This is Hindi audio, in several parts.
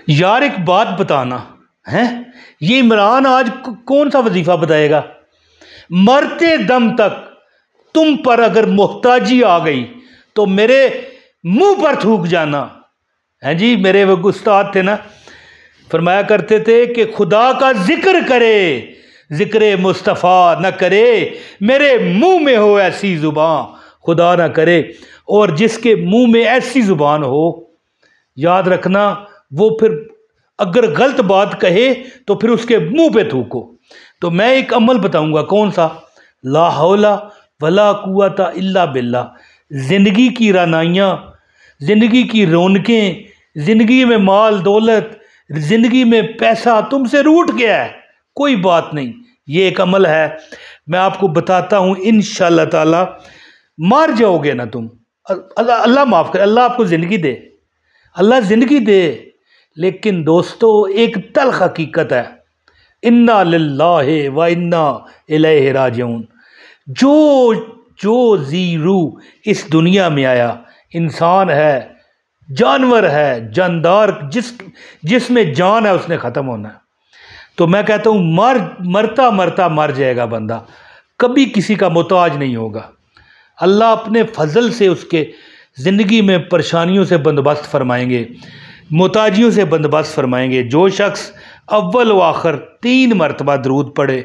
यार एक बात बताना है, ये इमरान आज कौन सा वजीफा बताएगा? मरते दम तक तुम पर अगर मोहताजी आ गई तो मेरे मुंह पर थूक जाना है जी। मेरे वो उस्ताद थे ना, फरमाया करते थे कि खुदा का जिक्र करे, जिक्र मुस्तफ़ा न करे, मेरे मुंह में हो ऐसी ज़ुबान खुदा ना करे। और जिसके मुंह में ऐसी ज़ुबान हो, याद रखना, वो फिर अगर गलत बात कहे तो फिर उसके मुंह पे थूको। तो मैं एक अमल बताऊंगा, कौन सा? ला हौला वला कुव्वता इल्ला बिल्लाह। ज़िंदगी की रानाइयाँ, ज़िंदगी की रौनकें, ज़िंदगी में माल दौलत, ज़िंदगी में पैसा तुमसे रूठ गया है, कोई बात नहीं, ये एक अमल है, मैं आपको बताता हूँ। इंशाअल्लाह ताला मार जाओगे ना तुम, अल्लाह माफ़ करे, अल्लाह आपको ज़िंदगी दे, अल्लाह ज़िंदगी दे। लेकिन दोस्तों एक तल्ख हकीकत है, इन्ना लिल्लाहि व इन्ना इलैहि राजिऊन। जो ज़ीरू इस दुनिया में आया, इंसान है, जानवर है, जानदार, जिसमें जान है उसने ख़त्म होना है। तो मैं कहता हूँ मरता मरता मर जाएगा बंदा, कभी किसी का मोहताज नहीं होगा। अल्लाह अपने फजल से उसके ज़िंदगी में परेशानियों से बंदोबस्त फरमाएंगे, मोहताजियों से बंदोबस्त फरमाएंगे। जो शख्स अव्वल व आखिर 3 मरतबा दरूद पढ़े,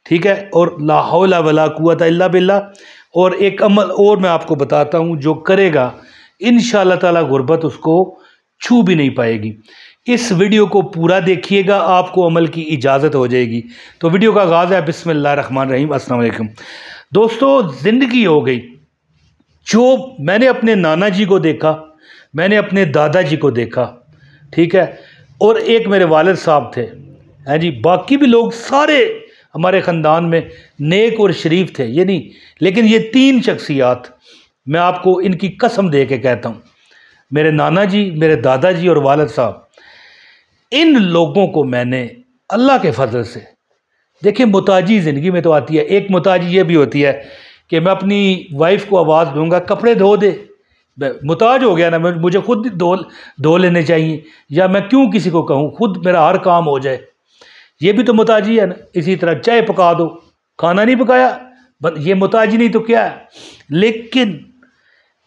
ठीक है, और ला हौला वला कुव्वता इल्ला बिल्लाह। और एक अमल और मैं आपको बताता हूँ, जो करेगा इंशाअल्लाह ताला गुर्बत उसको छू भी नहीं पाएगी। इस वीडियो को पूरा देखिएगा, आपको अमल की इजाज़त हो जाएगी। तो वीडियो का आगाज़ है, बिस्मिल्लाहिर्रहमानिर्रहीम। अस्सलाम वालेकुम दोस्तों, ज़िंदगी हो गई। जो मैंने अपने नाना जी को देखा, मैंने अपने दादाजी को देखा, ठीक है, और एक मेरे वालिद साहब थे, हैं जी। बाकी भी लोग सारे हमारे ख़ानदान में नेक और शरीफ थे, ये नहीं, लेकिन ये 3 शख्सियात मैं आपको इनकी कसम दे के कहता हूँ, मेरे नाना जी, मेरे दादाजी और वालिद साहब, इन लोगों को मैंने अल्लाह के फजल से, देखिए मोहताजी ज़िंदगी में तो आती है। एक मोहताजी ये भी होती है कि मैं अपनी वाइफ को आवाज़ दूंगा कपड़े धो दे, मुताज हो गया ना, मुझे खुद धो लेने चाहिए, या मैं क्यों किसी को कहूँ, खुद मेरा हर काम हो जाए, ये भी तो मोहताजी है ना। इसी तरह चाय पका दो, खाना नहीं पकाया, ये मोहताजी नहीं तो क्या है। लेकिन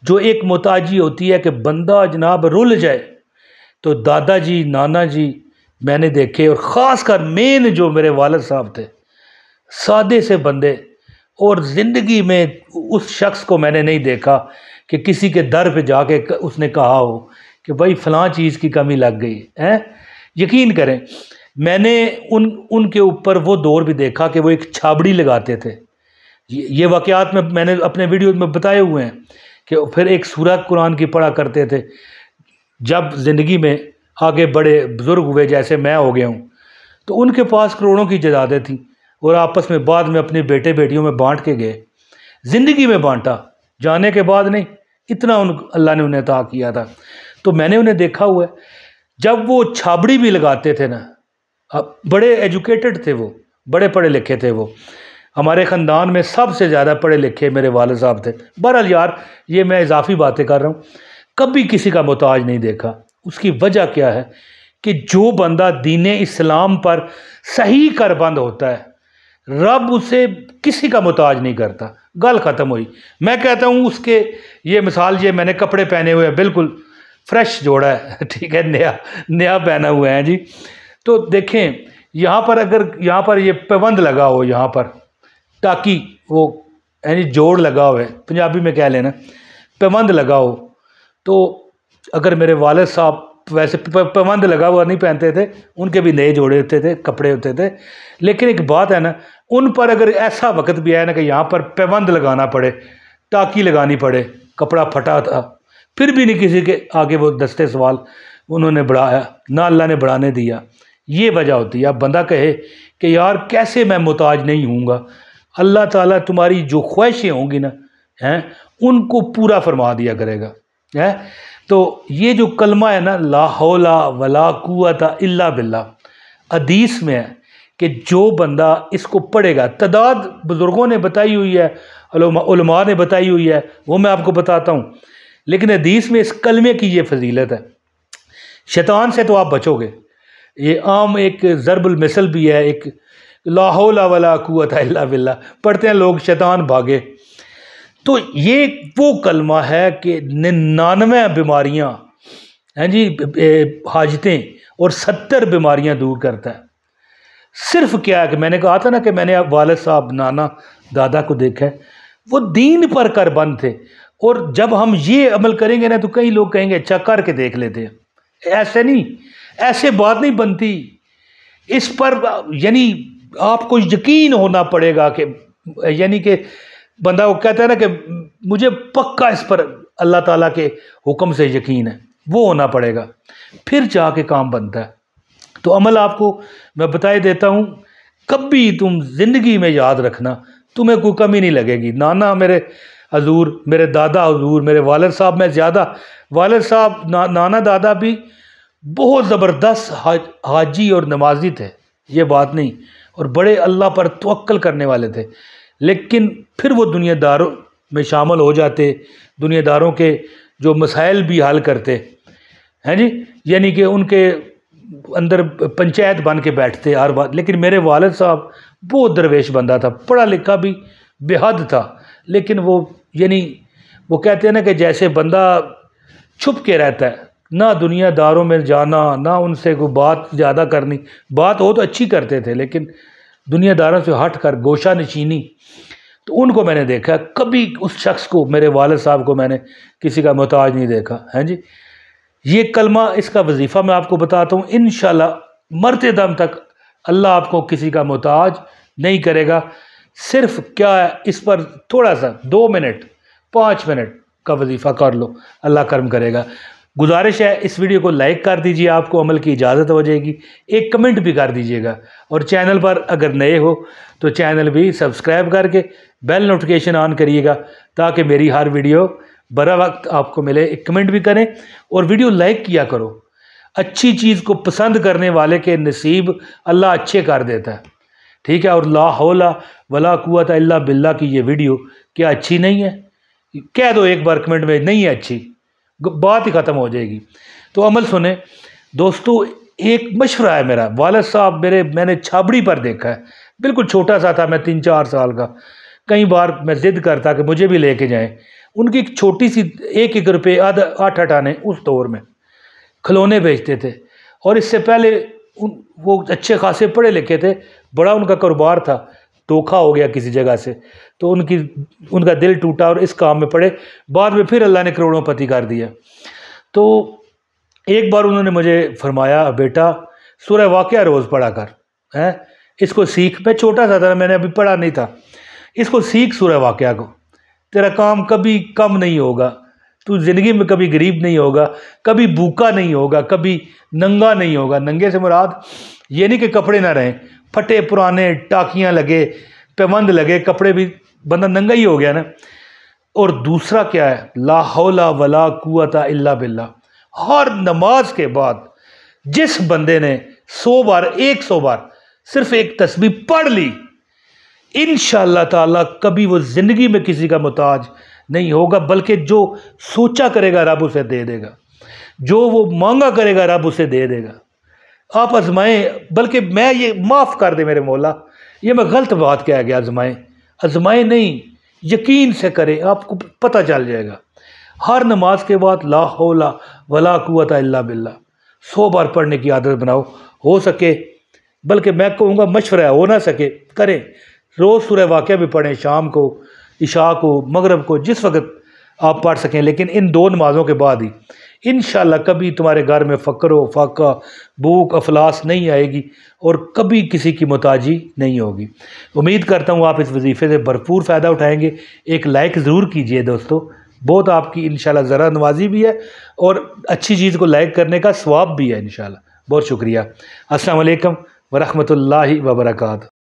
जो एक मोहताजी होती है कि बंदा जनाब रुल जाए, तो दादाजी, नाना जी मैंने देखे, और ख़ास कर मेन जो मेरे वालिद साहब थे, सादे से बंदे, और ज़िंदगी में उस शख्स को मैंने नहीं देखा कि किसी के दर पे जाके उसने कहा हो कि भाई फ़लाँ चीज़ की कमी लग गई है। यकीन करें, मैंने उनके ऊपर वो दौर भी देखा कि वो एक छाबड़ी लगाते थे। ये वाक़यात में मैंने अपने वीडियो में बताए हुए हैं कि फिर एक सूरत कुरान की पढ़ा करते थे। जब ज़िंदगी में आगे बड़े बुज़ुर्ग हुए, जैसे मैं हो गया हूँ, तो उनके पास करोड़ों की जायदादें थीं, और आपस में बाद में अपने बेटे बेटियों में बांट के गए। ज़िंदगी में बांटा, जाने के बाद नहीं, इतना अल्लाह ने उन्हें अता किया था। तो मैंने उन्हें देखा हुआ है, जब वो छाबड़ी भी लगाते थे ना, बड़े एजुकेटेड थे वो, बड़े पढ़े लिखे थे वो। हमारे ख़ानदान में सबसे ज़्यादा पढ़े लिखे मेरे वालिद साहब थे। बहरहाल यार, ये मैं इजाफी बातें कर रहा हूँ, कभी किसी का मोहताज नहीं देखा। उसकी वजह क्या है कि जो बंदा दीन इस्लाम पर सही करबंद होता है, रब उसे किसी का मोहताज नहीं करता। गल ख़त्म हुई। मैं कहता हूँ उसके, ये मिसाल, ये मैंने कपड़े पहने हुए हैं, बिल्कुल फ्रेश जोड़ा है, ठीक है, नया पहना हुआ है जी। तो देखें, यहाँ पर अगर यहाँ पर ये पाबंद लगा हो, यहाँ पर ताकि वो यानी जोड़ लगा हुआ है, पंजाबी में कह लेना, पाबंद लगा हो, तो अगर मेरे वालिद साहब वैसे पाबंद लगा हुआ नहीं पहनते थे, उनके भी नए जोड़े होते थे, कपड़े होते थे। लेकिन एक बात है ना, उन पर अगर ऐसा वक्त भी आया ना कि यहाँ पर पाबंद लगाना पड़े, टाकी लगानी पड़े, कपड़ा फटा था, फिर भी नहीं किसी के आगे वो दस्ते सवाल उन्होंने बढ़ाया ना, अल्लाह ने बढ़ाने दिया। ये वजह होती है। अब बंदा कहे कि यार कैसे मैं मोहताज नहीं हूँगा, अल्लाह ताला तुम्हारी जो ख्वाहिशें होंगी ना, हैं, उनको पूरा फरमा दिया करेगा, है। तो ये जो कलमा है ना, ला हौला वला कुव्वता इल्ला बिल्लाह, हदीस में है कि जो बंदा इसको पढ़ेगा, तादाद बुज़ुर्गों ने बताई हुई है, उलमा ने बताई हुई है, वो मैं आपको बताता हूँ, लेकिन हदीस में इस कलमे की ये फजीलत है। शैतान से तो आप बचोगे। ये आम एक ज़रबुल मिसल भी है, एक ला हौला वला कुव्वता इल्ला बिल्लाह पढ़ते हैं लोग, शैतान भागे। तो ये वो कलमा है कि 99 बीमारियाँ हैं जी, हाजतें और 70 बीमारियाँ दूर करता है। सिर्फ क्या है कि मैंने कहा था ना कि मैंने वालिद साहब, नाना, दादा को देखा है, वो दीन पर करबंद थे। और जब हम ये अमल करेंगे ना तो कई लोग कहेंगे अच्छा करके देख लेते हैं। ऐसे नहीं, ऐसे बात नहीं बनती। इस पर यानी आपको यकीन होना पड़ेगा कि यानी कि बंदा वो कहता है ना कि मुझे पक्का इस पर अल्लाह ताला के हुक्म से यकीन है, वो होना पड़ेगा, फिर जाके काम बनता है। तो अमल आपको मैं बताए देता हूँ, कभी तुम ज़िंदगी में याद रखना, तुम्हें कोई कमी नहीं लगेगी। नाना मेरे हजूर, मेरे दादा हजूर, मेरे वालिद साहब में ज़्यादा, वालिद साहब नाना दादा भी बहुत ज़बरदस्त हाजी और नमाजी थे, ये बात नहीं, और बड़े अल्लाह पर तवक्कल करने वाले थे। लेकिन फिर वो दुनियादारों में शामिल हो जाते, दुनियादारों के जो मसाइल भी हल करते हैं जी, यानी कि उनके अंदर पंचायत बन के बैठते हर बात। लेकिन मेरे वालिद साहब बहुत दरवेश बंदा था, पढ़ा लिखा भी बेहद था, लेकिन वो यानी वो कहते हैं ना कि जैसे बंदा छुप के रहता है, ना दुनियादारों में जाना, ना उनसे कोई बात ज़्यादा करनी, बात हो तो अच्छी करते थे लेकिन दुनियादारों से हट कर गोशा नशीनी। तो उनको मैंने देखा, कभी उस शख्स को, मेरे वालिद साहब को मैंने किसी का मोहताज नहीं देखा है जी। ये कलमा, इसका वजीफ़ा मैं आपको बताता हूँ, इंशाल्लाह मरते दम तक अल्लाह आपको किसी का मोहताज नहीं करेगा। सिर्फ क्या है, इस पर थोड़ा सा 2 मिनट 5 मिनट का वजीफ़ा कर लो, अल्लाह कर्म करेगा। गुजारिश है इस वीडियो को लाइक कर दीजिए, आपको अमल की इजाज़त हो जाएगी। एक कमेंट भी कर दीजिएगा, और चैनल पर अगर नए हो तो चैनल भी सब्सक्राइब करके बेल नोटिफिकेशन ऑन करिएगा, ताकि मेरी हर वीडियो बरा वक्त आपको मिले। एक कमेंट भी करें और वीडियो लाइक किया करो। अच्छी चीज़ को पसंद करने वाले के नसीब अल्लाह अच्छे कर देता है, ठीक है। और ला हौला वला कुव्वता इल्ला बिल्लाह की ये वीडियो क्या अच्छी नहीं है? कह दो एक बार कमेंट में, नहीं है अच्छी, बात ही ख़त्म हो जाएगी। तो अमल सुने दोस्तों, एक मशवरा है मेरा। वालिद साहब मैंने छाबड़ी पर देखा है, बिल्कुल छोटा सा था मैं, 3-4 साल का। कई बार मैं ज़िद करता कि मुझे भी लेके जाएं। उनकी एक छोटी सी 1-1 रुपये 8 आने उस दौर में खिलौने बेचते थे, और इससे पहले वो अच्छे खासे पढ़े लिखे थे, बड़ा उनका कारोबार था। धोखा हो गया किसी जगह से, तो उनका दिल टूटा और इस काम में पड़े। बाद में फिर अल्लाह ने करोड़ोंपति कर दिया। तो एक बार उन्होंने मुझे फरमाया, बेटा सूरह वाक़िया रोज़ पढ़ा कर, हैं इसको सीख। मैं छोटा सा था, मैंने अभी पढ़ा नहीं था। इसको सीख सूरह वाक़िया को, तेरा काम कभी कम नहीं होगा, तू ज़िंदगी में कभी गरीब नहीं होगा, कभी भूखा नहीं होगा, कभी नंगा नहीं होगा। नंगे से मुराद ये नहीं कि कपड़े ना रहें, फटे पुराने टाकियाँ लगे, पैबंद लगे, कपड़े भी, बंदा नंगा ही हो गया ना। और दूसरा क्या है, ला हौला वला कुव्वता इल्ला बिल्लाह। हर नमाज के बाद जिस बंदे ने 100 बार 100 बार सिर्फ एक तस्बीह पढ़ ली, इंशाअल्लाह ताला कभी वो ज़िंदगी में किसी का मोहताज नहीं होगा, बल्कि जो सोचा करेगा रब उसे दे देगा, जो वो मांगा करेगा रब उसे दे देगा। आप आजमाएं, बल्कि मैं ये माफ़ कर दे मेरे मौला, ये मैं गलत बात कह गया। आजमाएं नहीं, यकीन से करें, आपको पता चल जाएगा। हर नमाज के बाद ला हौला वला कुव्वता इल्ला बिल्लाह 100 बार पढ़ने की आदत बनाओ। हो सके, बल्कि मैं कहूँगा मशवरा है, हो ना सके करें, रोज़ सूरह वाक़िया भी पढ़ें, शाम को, इशा को, मगरिब को, जिस वक्त आप पढ़ सकें, लेकिन इन 2 नमाज़ों के बाद ही। इंशाअल्लाह कभी तुम्हारे घर में फ़क्र व फाका, भूख अफलास नहीं आएगी, और कभी किसी की मोहताजी नहीं होगी। उम्मीद करता हूँ आप इस वजीफ़े से भरपूर फ़ायदा उठाएंगे। एक लाइक ज़रूर कीजिए दोस्तों, बहुत आपकी इंशाअल्लाह ज़रा नवाजी भी है, और अच्छी चीज़ को लाइक करने का सवाब भी है इंशाअल्लाह। बहुत शुक्रिया। अस्सलाम वालेकुम व रहमतुल्लाहि व बरकातहू।